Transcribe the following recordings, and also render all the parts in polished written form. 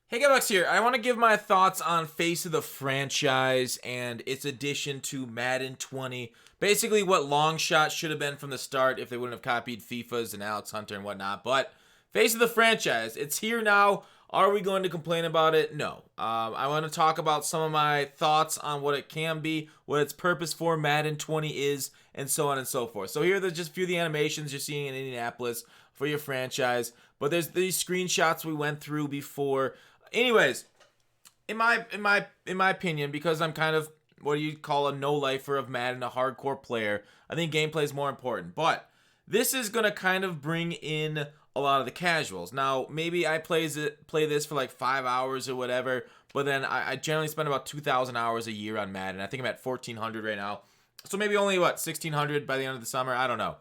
Hey, Bucks here. I want to give my thoughts on Face of the Franchise and its addition to Madden 20. Basically, what long shot should have been from the start if they wouldn't have copied FIFA's and Alex Hunter and whatnot. But Face of the Franchise, it's here now. Are we going to complain about it? No. I want to talk about some of my thoughts on what it can be, what its purpose for Madden 20 is, and so on and so forth. So here are just a few of the animations you're seeing in Indianapolis for your franchise. But there's these screenshots we went through before. Anyways, in my opinion, because I'm kind of what do you call a no-lifer of Madden, a hardcore player, I think gameplay is more important. But this is gonna kind of bring in a lot of the casuals. Now, maybe I play this for like 5 hours or whatever, but then I generally spend about 2,000 hours a year on Madden. I think I'm at 1,400 right now, so maybe only 1,600 by the end of the summer. I don't know.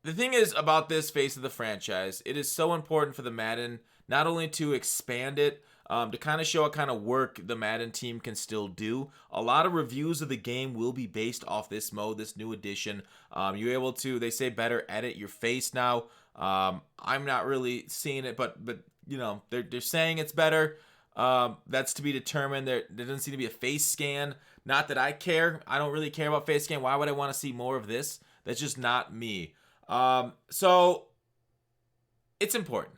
The thing is about this Face of the Franchise, it is so important for the Madden not only to expand it, to kind of show what kind of work the Madden team can still do. A lot of reviews of the game will be based off this mode, this new edition. You're able to, they say, better edit your face now. I'm not really seeing it, but you know, they're saying it's better. That's to be determined. There doesn't seem to be a face scan. Not that I care. I don't really care about face scan. Why would I want to see more of this? That's just not me. So it's important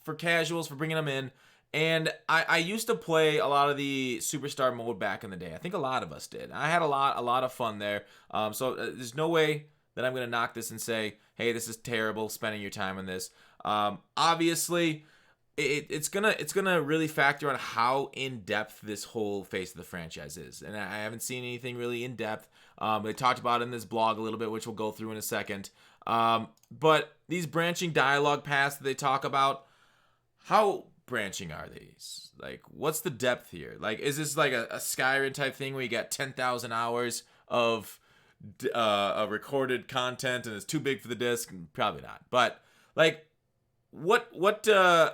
for casuals, for bringing them in. And I used to play a lot of the superstar mode back in the day. I think a lot of us did. I had a lot of fun there. So there's no way that I'm gonna knock this and say, hey, this is terrible spending your time on this. Obviously, it's gonna really factor on how in depth this whole Face of the Franchise is, and I haven't seen anything really in depth. They talked about it in this blog a little bit, which we'll go through in a second. But these branching dialogue paths that they talk about, how branching are these? Like, what's the depth here? Like, is this like a Skyrim type thing where you got 10,000 hours of recorded content and it's too big for the disc? Probably not. But like, what's going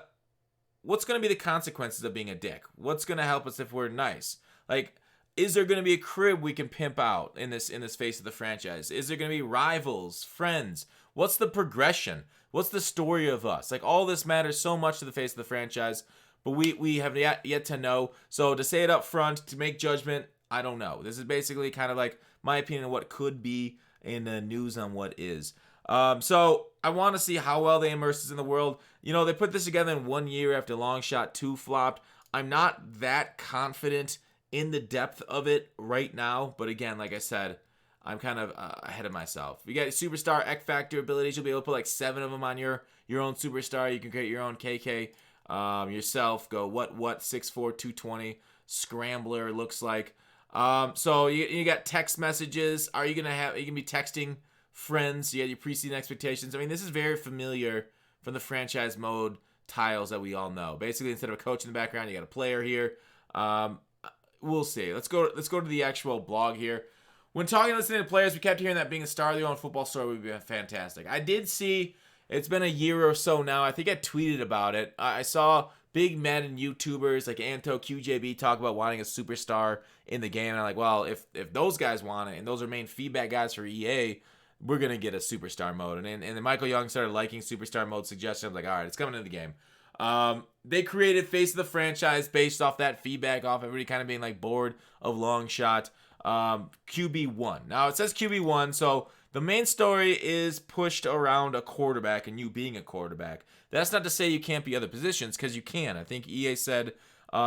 to be the consequences of being a dick? What's going to help us if we're nice? Like, is there going to be a crib we can pimp out in this Face of the Franchise? Is there going to be rivals, friends? What's the progression? What's the story of us? Like, all this matters so much to the Face of the Franchise, but we have yet to know. So to say it up front, to make judgment, I don't know. This is basically kind of like my opinion of what could be in the news on what is. So I want to see how well they immerse us in the world. You know, they put this together in 1 year after Long Shot 2 flopped. I'm not that confident in the depth of it right now, but again, like I said, I'm kind of ahead of myself. You got superstar X Factor abilities. You'll be able to put like 7 of them on your own superstar. You can create your own KK yourself. Go what 6'4", 220 scrambler looks like. So you got text messages. Are you gonna be texting friends? You got your preseason expectations. I mean, this is very familiar from the franchise mode tiles that we all know. Basically, instead of a coach in the background, you got a player here. We'll see. Let's go to the actual blog here. When talking and listening to players, we kept hearing that being a star of their own football story would be fantastic. I did see, it's been a year or so now, I think I tweeted about it. I saw big Madden YouTubers like Anto, QJB talk about wanting a superstar in the game. And I'm like, well, if those guys want it, and those are main feedback guys for EA, we're going to get a superstar mode. And then Michael Young started liking superstar mode suggestions. I'm like, all right, it's coming in the game. They created Face of the Franchise based off that feedback, off everybody kind of being like bored of Long Shot. QB1. Now it says QB1, so the main story is pushed around a quarterback and you being a quarterback. That's not to say you can't be other positions, because you can. I think EA said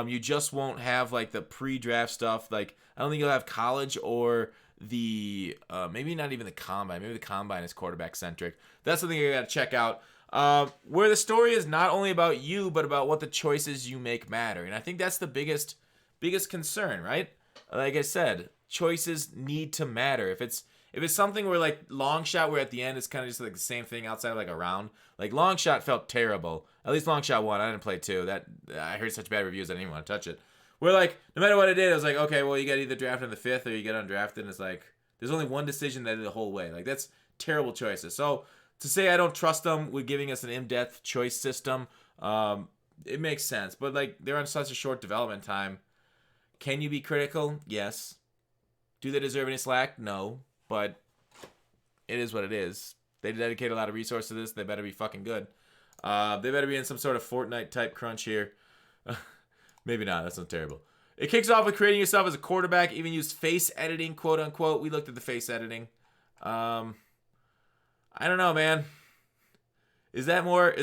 you just won't have like the pre-draft stuff. Like, I don't think you'll have college or the maybe not even the combine. Maybe the combine is quarterback centric. That's something you gotta check out. Where the story is not only about you, but about what the choices you make matter. And I think that's the biggest concern, right? Like I said, choices need to matter. If it's something where like Long Shot, where at the end it's kind of just like the same thing outside of like a round. Like Long Shot felt terrible. At least Long Shot 1. I didn't play 2. That I heard such bad reviews I didn't even want to touch it. Where like no matter what I did, I was like, okay, well you get either drafted in the 5th or you get undrafted, and it's like there's only one decision that the whole way. Like, that's terrible choices. So to say I don't trust them with giving us an in-depth choice system, it makes sense. But like, they're on such a short development time. Can you be critical? Yes. Do they deserve any slack? No. But it is what it is. They dedicate a lot of resources to this. They better be fucking good. They better be in some sort of Fortnite type crunch here. Maybe not. That's not terrible. It kicks off with creating yourself as a quarterback. Even use face editing, quote unquote. We looked at the face editing. I don't know, man. Is that more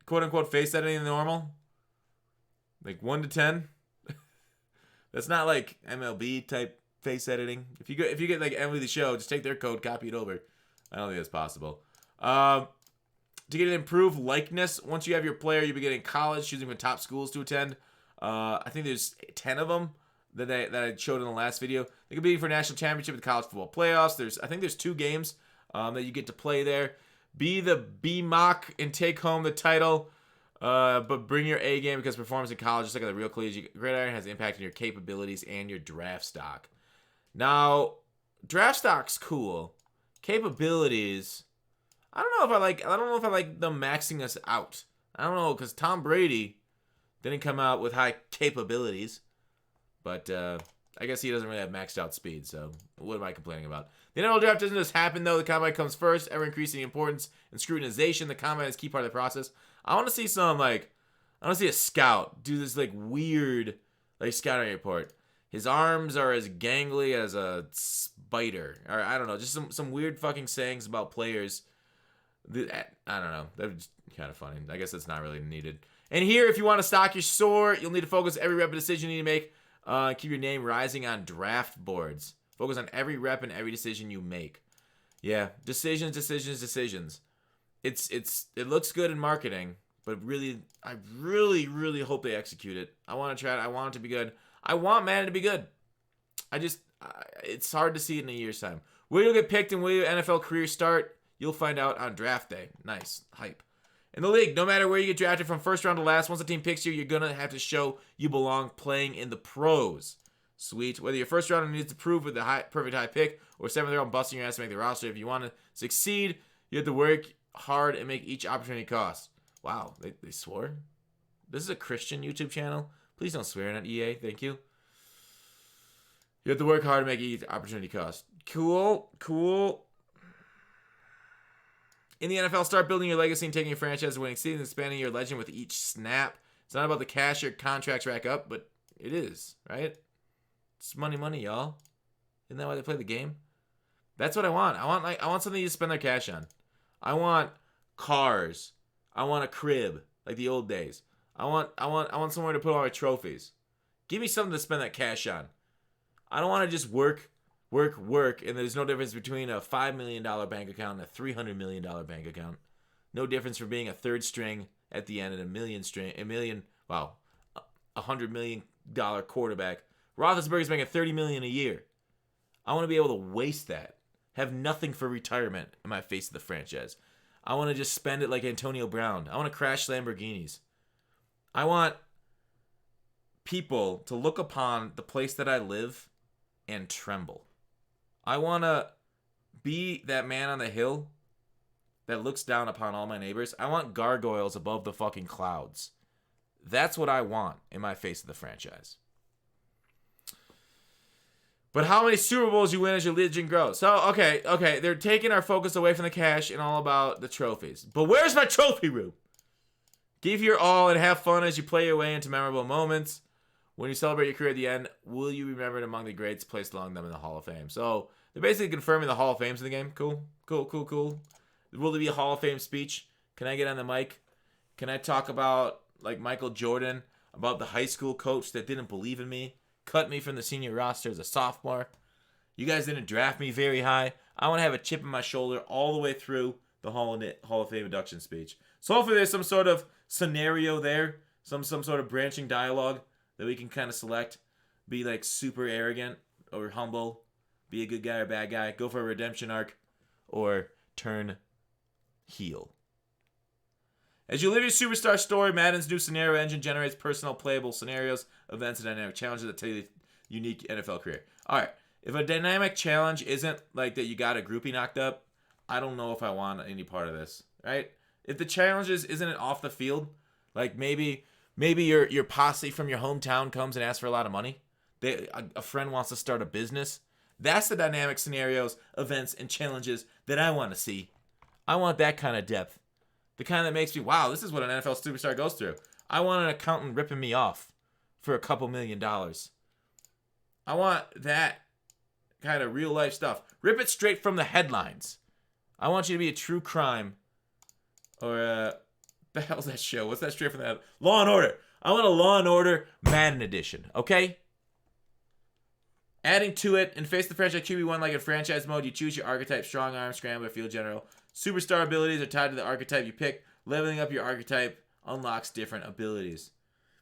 quote unquote face editing than normal? Like 1 to 10? That's not like MLB type face editing. If you get like Emily the Show, just take their code, copy it over. I don't think that's possible. To get an improved likeness, once you have your player, you begin in college, choosing from top schools to attend. I think there's 10 of them that I showed in the last video. They could be for national championship, the college football playoffs. I think there's 2 games that you get to play there. Be the B-Mock and take home the title, but bring your A game because performance in college, just like the real collegiate gridiron, has impact on your capabilities and your draft stock. Now, draft stock's cool. Capabilities, I don't know if I like them maxing us out. I don't know, because Tom Brady didn't come out with high capabilities, but I guess he doesn't really have maxed out speed, so what am I complaining about? The NFL draft doesn't just happen, though. The combine comes first, ever increasing importance and scrutinization. The combine is a key part of the process. I want to see a scout do this, like, weird, like, scouting report. His arms are as gangly as a spider. Or, I don't know, just some weird fucking sayings about players. I don't know. That's kind of funny. I guess that's not really needed. And here, if you want to stock your store, you'll need to focus every rep of decision you need to make. Keep your name rising on draft boards. Focus on every rep and every decision you make. Yeah, decisions. It looks good in marketing, but really, I really hope they execute it. I want to try it. I want it to be good. I want Madden to be good. It's hard to see it in a year's time. Where you'll get picked and where your NFL career start, you'll find out on draft day. Nice. Hype. In the league, no matter where you get drafted from first round to last, once the team picks you, you're going to have to show you belong playing in the pros. Sweet. Whether your first rounder needs to prove with the perfect high pick or 7th round busting your ass to make the roster, if you want to succeed, you have to work hard and make each opportunity cost. Wow, they swore? This is a Christian YouTube channel? Please don't swear at EA. Thank you. You have to work hard to make each opportunity cost. Cool. In the NFL, start building your legacy and taking your franchise to winning seasons and expanding your legend with each snap. It's not about the cash your contracts rack up, but it is, right? It's money, y'all. Isn't that why they play the game? That's what I want. I want something to spend their cash on. I want cars. I want a crib, like the old days. I want somewhere to put all my trophies. Give me something to spend that cash on. I don't want to just work, and there's no difference between a $5 million bank account and a $300 million bank account. No difference from being a third string at the end and $100 million quarterback. Roethlisberger's making $30 million a year. I want to be able to waste that. Have nothing for retirement in my face of the franchise. I want to just spend it like Antonio Brown. I want to crash Lamborghinis. I want people to look upon the place that I live and tremble. I want to be that man on the hill that looks down upon all my neighbors. I want gargoyles above the fucking clouds. That's what I want in my face of the franchise. But how many Super Bowls you win as your legend grows? So, okay, they're taking our focus away from the cash and all about the trophies. But where's my trophy room? Give your all and have fun as you play your way into memorable moments. When you celebrate your career at the end, will you be remembered among the greats placed along them in the Hall of Fame? So, they're basically confirming the Hall of Fames in the game. Cool. Will there be a Hall of Fame speech? Can I get on the mic? Can I talk about, like Michael Jordan, about the high school coach that didn't believe in me? Cut me from the senior roster as a sophomore. You guys didn't draft me very high. I want to have a chip in my shoulder all the way through the Hall of Fame induction speech. So hopefully there's some sort of scenario there, some sort of branching dialogue that we can kind of select. Be like super arrogant or humble. Be a good guy or bad guy. Go for a redemption arc. Or turn heel. As you live your superstar story, Madden's new scenario engine generates personal playable scenarios, events, and dynamic challenges that tell you the unique NFL career. All right, if a dynamic challenge isn't like that you got a groupie knocked up, I don't know if I want any part of this, right? If the challenge isn't it off the field, like maybe your posse from your hometown comes and asks for a lot of money. A friend wants to start a business. That's the dynamic scenarios, events, and challenges that I want to see. I want that kind of depth. The kind that makes me, wow, this is what an NFL superstar goes through. I want an accountant ripping me off for a couple $1,000,000. I want that kind of real life stuff. Rip it straight from the headlines. I want you to be a true crime. Or, the hell's that show? What's that straight from the head? Law and Order. I want a Law and Order Madden edition, okay? Adding to it, in Face the Franchise QB1, like in franchise mode, you choose your archetype, strong arm, scrambler, field general. Superstar abilities are tied to the archetype you pick. Leveling up your archetype unlocks different abilities.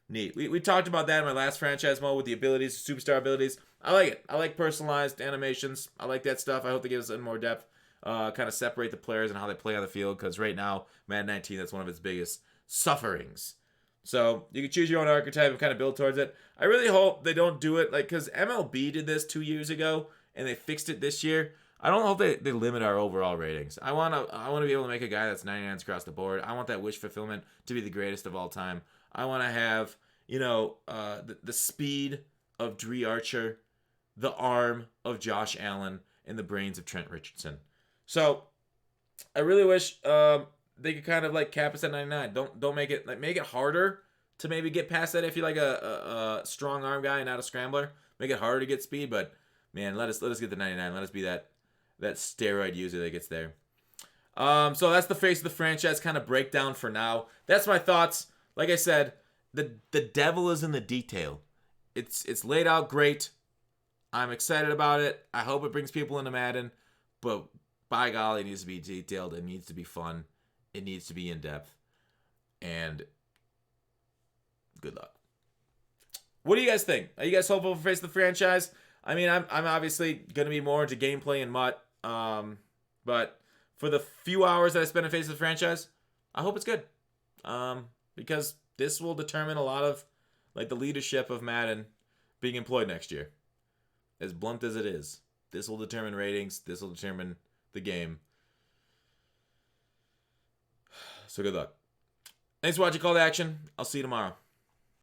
Neat. We talked about that in my last franchise mode with the abilities, superstar abilities. I like it. I like personalized animations. I like that stuff. I hope they give us in more depth. Kind of separate the players and how they play on the field, because right now, Madden 19, that's one of its biggest sufferings. So you can choose your own archetype and kind of build towards it. I really hope they don't do it, like, because MLB did this 2 years ago and they fixed it this year. I don't hope they limit our overall ratings. I want to be able to make a guy that's 99s across the board. I want that wish fulfillment to be the greatest of all time. I want to have, the speed of Dree Archer, the arm of Josh Allen, and the brains of Trent Richardson. So I really wish they could kind of like cap us at 99. Don't make it, like, make it harder to maybe get past that if you're like a strong arm guy and not a scrambler. Make it harder to get speed, but man, let us get the 99. Let us be that steroid user that gets there. So that's the face of the franchise kind of breakdown for now. That's my thoughts. Like I said, the devil is in the detail. It's laid out great. I'm excited about it. I hope it brings people into Madden, but by golly, it needs to be detailed. It needs to be fun. It needs to be in depth. And good luck. What do you guys think? Are you guys hopeful for Face of the Franchise? I mean, I'm obviously going to be more into gameplay and MUT. But for the few hours that I spent in Face of the Franchise, I hope it's good. Because this will determine a lot of, like, the leadership of Madden being employed next year. As blunt as it is. This will determine ratings. This will determine the game. So good luck. Thanks for watching Call to Action. I'll see you tomorrow.